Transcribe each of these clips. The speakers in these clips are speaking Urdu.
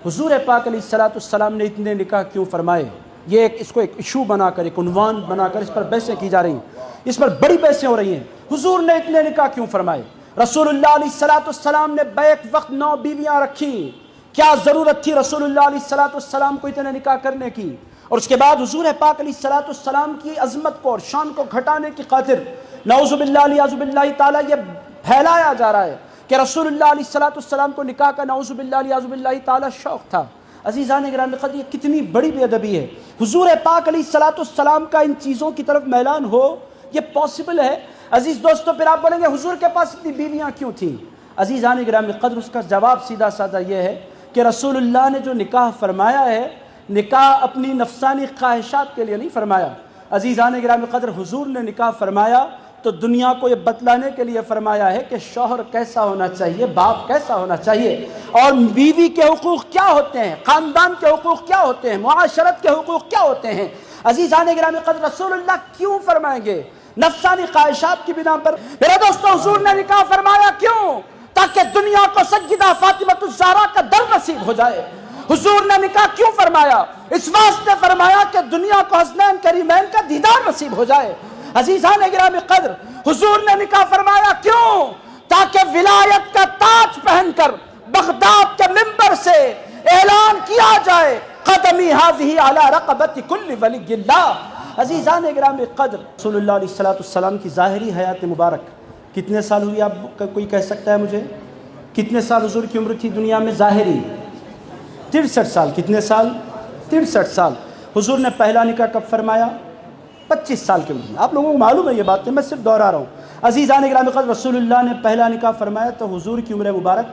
حضور پاک علیہ الصلوۃ والسلام نے اتنے نکاح کیوں فرمائے؟ یہ اس کو ایک ایشو بنا کر، ایک عنوان بنا کر اس پر بحثیں کی جا رہی ہیں، اس پر بڑی بحثیں ہو رہی ہیں۔ حضور نے اتنے نکاح کیوں فرمائے؟ رسول اللہ علیہ الصلوۃ والسلام نے بیک وقت 9 بیویاں رکھی، کیا ضرورت تھی رسول اللہ علیہ الصلوۃ والسلام کو اتنے نکاح کرنے کی؟ اور اس کے بعد حضور پاک علیہ الصلوۃ والسلام کی عظمت کو اور شان کو گھٹانے کی خاطر نعوذ باللہ علیہ باللہ تعالیٰ یہ پھیلایا جا رہا ہے کہ رسول اللہ علیہ الصلوۃ والسلام کو نکاح کا نعوذ باللہ علیہ باللہ تعالیٰ شوق تھا۔ عزیزان گرامی قدر، یہ کتنی بڑی بے ادبی ہے۔ حضور پاک علیہ الصلوۃ والسلام کا ان چیزوں کی طرف میلان ہو، یہ پاسبل ہے؟ عزیز دوستو، پھر آپ بولیں گے حضور کے پاس اتنی بیویاں کیوں تھیں؟ عزیزان گرامی قدر، اس کا جواب سیدھا سادہ یہ ہے کہ رسول اللہ نے جو نکاح فرمایا ہے، نکاح اپنی نفسانی خواہشات کے لیے نہیں فرمایا۔ عزیزان گرامی قدر، حضور نے نکاح فرمایا تو دنیا کو یہ بتلانے کے لیے فرمایا ہے کہ شوہر کیسا ہونا چاہیے، باپ کیسا ہونا چاہیے، اور بیوی کے حقوق کیا ہوتے ہیں، خاندان کے حقوق کیا ہوتے ہیں، معاشرت کے حقوق کیا ہوتے ہیں۔ عزیزان گرامی قدر، رسول اللہ کیوں فرمائیں گے؟ نفسانی خواہشات کی بنا پر؟ میرے دوستو، حضور نے نکاح فرمایا کیوں؟ تاکہ دنیا کو سیدہ فاطمہ الزہرا کا در نصیب ہو جائے۔ حضور نے نکاح کیوں فرمایا؟ اس واسطے فرمایا کہ دنیا کو حسنین کریمین کا دیدار نصیب ہو جائے۔ عزیزان گرامی قدر، حضور نے نکاح فرمایا کیوں؟ تاکہ ولایت کا تاج پہن کر بغداد کے منبر سے اعلان کیا جائے قدمی ھذہ علی رقبۃ کل ولی اللہ۔ عزیزان گرامی قدر، رسول اللہ علیہ السلام کی ظاہری حیات مبارک کتنے سال ہوئی؟ آپ کوئی کہہ سکتا ہے مجھے؟ کتنے سال حضور کی عمر تھی دنیا میں ظاہری؟ 63 سال۔ کتنے سال؟ 63 سال۔ حضور نے پہلا نکاح کب فرمایا؟ 25 سال کی عمر میں۔ آپ لوگوں کو معلوم ہے یہ بات، میں صرف دوہرا رہا ہوں۔ عزیزان گرامی قدر، رسول اللہ نے پہلا نکاح فرمایا تو حضور کی عمر مبارک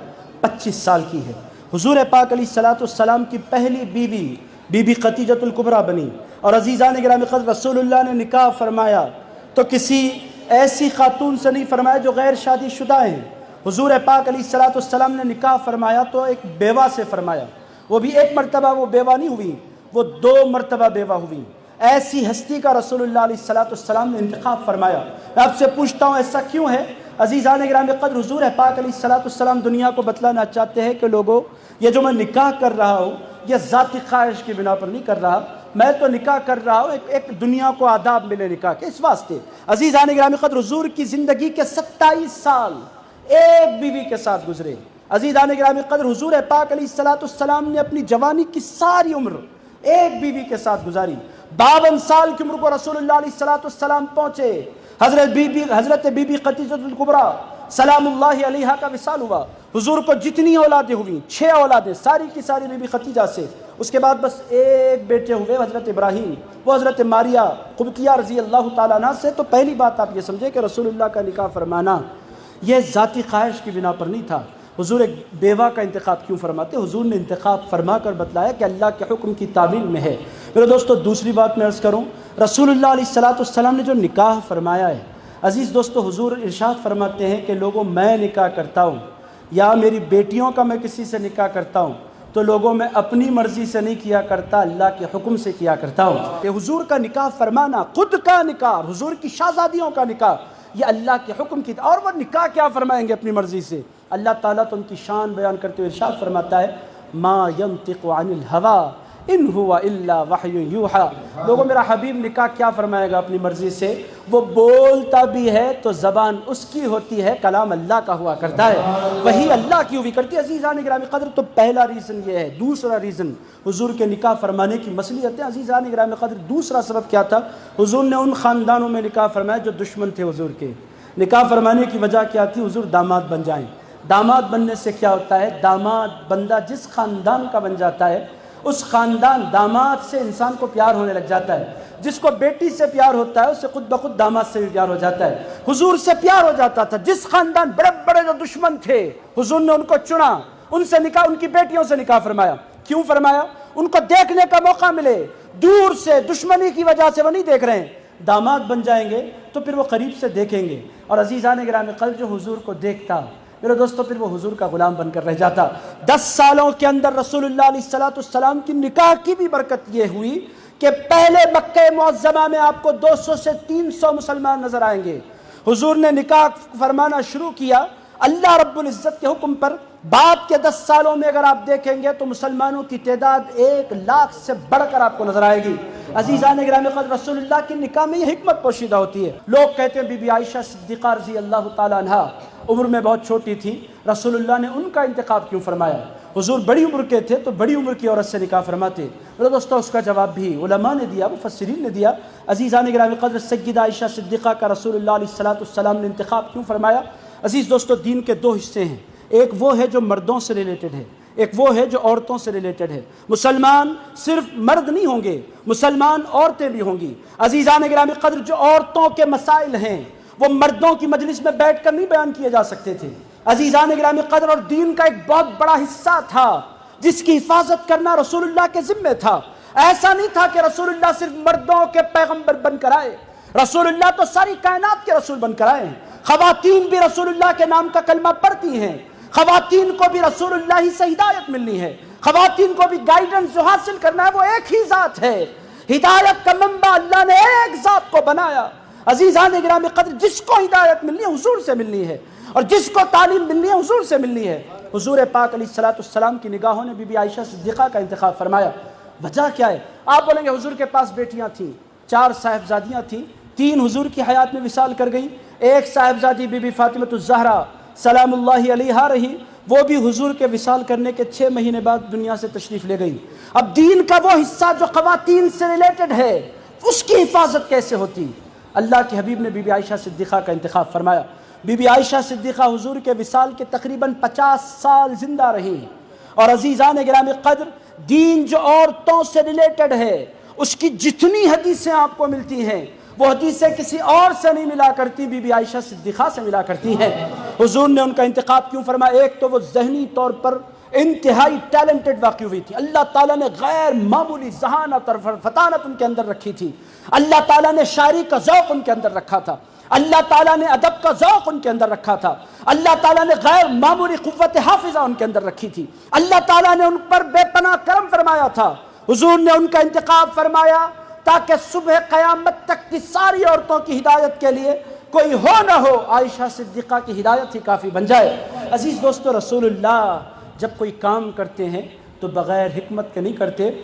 25 سال کی ہے۔ حضور پاک علیہ الصلوۃ والسلام کی پہلی بیوی بی بی خدیجۃ الکبریٰ بنی، اور عزیزان گرامی قدر، رسول اللہ نے نکاح فرمایا تو کسی ایسی خاتون سے نہیں فرمایا جو غیر شادی شدہ ہیں۔ حضور پاک علیہ الصلوۃ والسلام نے نکاح فرمایا تو ایک بیوہ سے فرمایا، وہ بھی ایک مرتبہ وہ بیوہ نہیں ہوئی، وہ 2 مرتبہ بیوہ ہوئی۔ ایسی ہستی کا رسول اللہ علیہ الصلوۃ والسلام نے انتخاب فرمایا۔ میں آپ سے پوچھتا ہوں ایسا کیوں ہے؟ عزیزان گرامی قدر، حضور پاک علیہ الصلوۃ والسلام دنیا کو بتلانا چاہتے ہیں کہ لوگوں، یہ جو میں نکاح کر رہا ہوں یہ ذاتی خواہش کی بنا پر نہیں کر رہا، میں تو نکاح کر رہا ہوں ایک دنیا کو آداب ملے نکاح کے، اس واسطے۔ عزیزان گرامی قدر، حضور کی زندگی کے 27 سال ایک بیوی کے ساتھ گزرے۔ عزیزان گرامی قدر، حضور پاک علیہ الصلوۃ والسلام نے اپنی جوانی کی ساری عمر ایک بیوی کے ساتھ گزاری۔ 52 سال کی عمر کو رسول اللہ علیہ الصلوۃ والسلام پہنچے، حضرت بی بی خدیجۃ الکبریٰ سلام اللہ علیہا کا وصال ہوا۔ حضور کو جتنی اولادیں ہوئیں، 6 اولادیں، ساری کی ساری بی بی خدیجہ سے۔ اس کے بعد بس ایک بیٹے ہوئے حضرت ابراہیم، وہ حضرت ماریہ قبطیہ رضی اللہ تعالیٰ عنہ سے۔ تو پہلی بات آپ یہ سمجھیں کہ رسول اللہ کا نکاح فرمانا یہ ذاتی خواہش کی بنا پر نہیں تھا۔ حضور ایک بیوہ کا انتخاب کیوں فرماتے؟ حضور نے انتخاب فرما کر بتلایا کہ اللہ کے حکم کی تعمیل میں ہے۔ میرے دوستو، دوسری بات میں عرض کروں، رسول اللہ علیہ الصلوۃ والسلام نے جو نکاح فرمایا ہے، عزیز دوستو، حضور ارشاد فرماتے ہیں کہ لوگوں، میں نکاح کرتا ہوں یا میری بیٹیوں کا میں کسی سے نکاح کرتا ہوں تو لوگوں میں اپنی مرضی سے نہیں کیا کرتا، اللہ کے حکم سے کیا کرتا ہوں۔ کہ حضور کا نکاح فرمانا، خود کا نکاح، حضور کی شہزادیوں کا نکاح، یہ اللہ کے حکم کی، اور وہ نکاح کیا فرمائیں گے اپنی مرضی سے؟ اللہ تعالیٰ تو ان کی شان بیان کرتے ہوئے ارشاد فرماتا ہے، ما ينطق عن الهوى ان هو الا وحی یوحى۔ لوگوں، میرا حبیب نکاح کیا فرمائے گا اپنی مرضی سے؟ وہ بولتا بھی ہے تو زبان اس کی ہوتی ہے، کلام اللہ کا ہوا کرتا ہے، وہی اللہ کی ہوئی کرتی ہے۔ عزیزان گرامی قدر، تو پہلا ریزن یہ ہے۔ دوسرا ریزن حضور کے نکاح فرمانے کی مصلحتیں۔ عزیزان گرامی قدر، دوسرا سبب کیا تھا؟ حضور نے ان خاندانوں میں نکاح فرمایا جو دشمن تھے حضور کے۔ نکاح فرمانے کی وجہ کیا تھی؟ حضور داماد بن جائیں۔ داماد بننے سے کیا ہوتا ہے؟ داماد بندہ جس خاندان کا بن جاتا ہے، اس خاندان، داماد سے انسان کو پیار ہونے لگ جاتا ہے۔ جس کو بیٹی سے پیار ہوتا ہے، اس سے خود بخود داماد سے بھی پیار ہو جاتا ہے۔ حضور سے پیار ہو جاتا تھا۔ جس خاندان، بڑے بڑے جو دشمن تھے، حضور نے ان کو چنا، ان سے نکاح، ان کی بیٹیوں سے نکاح فرمایا۔ کیوں فرمایا؟ ان کو دیکھنے کا موقع ملے، دور سے، دشمنی کی وجہ سے وہ نہیں دیکھ رہے ہیں، داماد بن جائیں گے تو پھر وہ قریب سے دیکھیں گے۔ اور عزیزان گرامی قدر، جو حضور کو دیکھتا، میرے دوستو، پھر وہ حضور کا غلام بن کر رہ جاتا۔ 10 سالوں کے اندر رسول اللہ علیہ الصلوۃ والسلام کی نکاح کی بھی برکت یہ ہوئی کہ پہلے مکہ معظمہ میں آپ کو 200 سے 300 مسلمان نظر آئیں گے۔ حضور نے نکاح فرمانا شروع کیا اللہ رب العزت کے حکم پر، بعد کے 10 سالوں میں اگر آپ دیکھیں گے تو مسلمانوں کی تعداد 1 لاکھ سے بڑھ کر آپ کو نظر آئے گی۔ عزیزان گرامی قدر، رسول اللہ کی نکاح میں یہ حکمت پوشیدہ ہوتی ہے۔ لوگ کہتے ہیں بی بی عائشہ صدیقہ رضی اللہ تعالیٰ عنہا عمر میں بہت چھوٹی تھی، رسول اللہ نے ان کا انتخاب کیوں فرمایا؟ حضور بڑی عمر کے تھے تو بڑی عمر کی عورت سے نکاح فرماتے۔ میرے دوستو، اس کا جواب بھی علماء نے دیا، مفسرین نے دیا۔ عزیزان گرامی قدر، سیدہ عائشہ صدیقہ کا رسول اللہ علیہ السلام نے انتخاب کیوں فرمایا؟ عزیز دوستو، دین کے 2 حصے ہیں، ایک وہ ہے جو مردوں سے ریلیٹڈ ہے، ایک وہ ہے جو عورتوں سے ریلیٹڈ ہے۔ مسلمان صرف مرد نہیں ہوں گے، مسلمان عورتیں بھی ہوں گی۔ عزیزان گرامی قدر، جو عورتوں کے مسائل ہیں وہ مردوں کی مجلس میں بیٹھ کر نہیں بیان کیے جا سکتے تھے۔ عزیزان گرامی قدر، اور دین کا ایک بہت بڑا حصہ تھا جس کی حفاظت کرنا رسول اللہ کے ذمہ تھا۔ ایسا نہیں تھا کہ رسول اللہ صرف مردوں کے پیغمبر بن کر آئے، رسول اللہ تو ساری کائنات کے رسول بن کر آئے ہیں۔ خواتین بھی رسول اللہ کے نام کا کلمہ پڑھتی ہیں، خواتین کو بھی رسول اللہ سے ہدایت ملنی ہے، خواتین کو بھی گائیڈنس جو حاصل کرنا ہے وہ ایک ہی ذات ہے۔ ہدایت کا منبع اللہ نے ایک ذات کو بنایا۔ عزیزان گرامی قدر، جس کو ہدایت ملنی ہے حضور سے ملنی ہے، اور جس کو تعلیم ملنی ہے حضور سے ملنی ہے۔ حضور پاک علیہ السلام کی نگاہوں نے بی بی عائشہ صدیقہ کا انتخاب فرمایا۔ وجہ کیا ہے؟ آپ بولیں گے حضور کے پاس بیٹیاں تھیں، 4 صاحبزادیاں تھیں، 3 حضور کی حیات میں وصال کر گئیں، ایک صاحبزادی بی بی فاطمہ الزہرا سلام اللہ علیہا رہی، وہ بھی حضور کے وصال کرنے کے 6 مہینے بعد دنیا سے تشریف لے گئی۔ اب دین کا وہ حصہ جو خواتین سے ریلیٹڈ ہے اس کی حفاظت کیسے ہوتی؟ اللہ کے حبیب نے بی بی عائشہ صدیقہ کا انتخاب فرمایا۔ بی بی عائشہ صدیقہ حضور کے وصال کے تقریباً 50 سال زندہ رہی، اور عزیزان گرامی قدر، دین جو عورتوں سے ریلیٹڈ ہے اس کی جتنی حدیثیں آپ کو ملتی ہیں وہ حدیثیں کسی اور سے نہیں ملا کرتی، بی بی عائشہ صدیقہ سے ملا کرتی ہیں۔ حضور نے ان کا انتخاب کیوں فرمایا؟ ایک تو وہ ذہنی طور پر انتہائی ٹیلنٹڈ واقع ہوئی تھی، اللہ تعالیٰ نے غیر معمولی ذہانت اور فطانت ان کے اندر رکھی تھی، اللہ تعالیٰ نے شاعری کا ذوق ان کے اندر رکھا تھا، اللہ تعالیٰ نے ادب کا ذوق ان کے اندر رکھا تھا، اللہ تعالیٰ نے غیر معمولی قوت حافظہ ان کے اندر رکھی تھی، اللہ تعالیٰ نے ان پر بے پناہ کرم فرمایا تھا۔ حضور نے ان کا انتخاب فرمایا تاکہ صبح قیامت تک کی ساری عورتوں کی ہدایت کے لیے کوئی ہو نہ ہو، عائشہ صدیقہ کی ہدایت ہی کافی بن جائے۔ عزیز دوستو، رسول اللہ جب کوئی کام کرتے ہیں تو بغیر حکمت کے نہیں کرتے۔